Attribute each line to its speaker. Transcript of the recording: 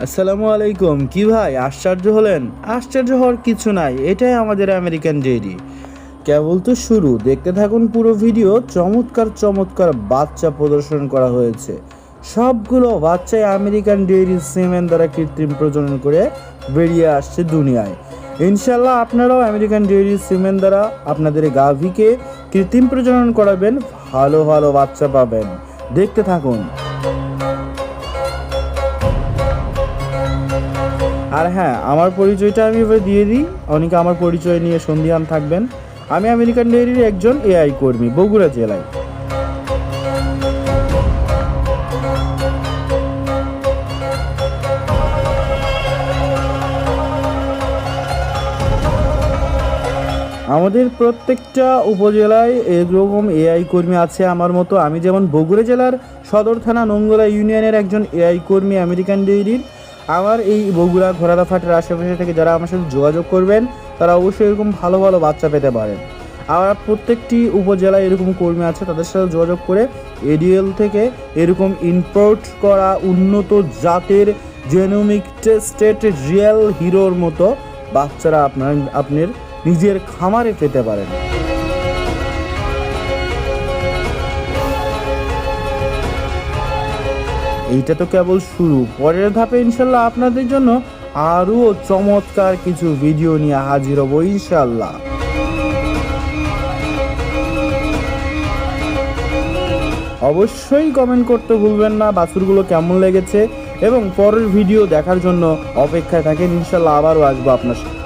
Speaker 1: আসসালামু আলাইকুম। কি ভাই আশ্চর্য হলেন? আশ্চর্য হওয়ার কিছু নাই, এটাই আমাদের আমেরিকান ডেইরি। কেবল তো শুরু, দেখতে থাকুন পুরো ভিডিও। চমৎকার চমৎকার বাচ্চা প্রদর্শন করা হয়েছে। সবগুলো বাচ্চাই আমেরিকান ডেইরি সিমেন্ট দ্বারা কৃত্রিম প্রজনন করে বেরিয়ে আসছে দুনিয়ায়। ইনশাল্লাহ আপনারাও আমেরিকান ডেইরি সিমেন্ট দ্বারা আপনাদের গাভীকে কৃত্রিম প্রজনন করাবেন, ভালো ভালো বাচ্চা পাবেন। দেখতে থাকুন। আর হ্যাঁ, আমার পরিচয়টা আমি এবার দিয়ে দিই। অনেকে আমার পরিচয় নিয়ে সন্দিহান থাকবেন। আমি আমেরিকান ডেইরির একজন এআই কর্মী, বগুড়া জেলায়। আমাদের প্রত্যেকটা উপজেলায় এরকম এআই কর্মী আছে আমার মতো। আমি যেমন বগুড়া জেলার সদর থানা নোংরা ইউনিয়নের একজন এআই কর্মী আমেরিকান ডেইরির। আমার এই বগুড়া ঘোড়ারাফাটের আশেপাশে থেকে যারা আমার সাথে যোগাযোগ করবেন তারা অবশ্যই এরকম ভালো ভালো বাচ্চা পেতে পারেন। আমার প্রত্যেকটি উপজেলায় এরকম কর্মী আছে, তাদের সাথে যোগাযোগ করে এডিএল থেকে এরকম ইম্পোর্ট করা উন্নত জাতের জেনোমিক টেস্টেড রিয়েল হিরোর মতো বাচ্চারা আপনার নিজের খামারে পেতে পারেন। এইটা তো কেবল শুরু, পরের ধাপে ইনশাল্লাহ আপনাদের জন্য আরও চমৎকার কিছু ভিডিও নিয়ে হাজির হব ইনশাল্লাহ। অবশ্যই কমেন্ট করতে ভুলবেন না বাছুরগুলো কেমন লেগেছে, এবং পরের ভিডিও দেখার জন্য অপেক্ষায় থাকেন। ইনশাল্লাহ আবারও আসবো আপনার সাথে।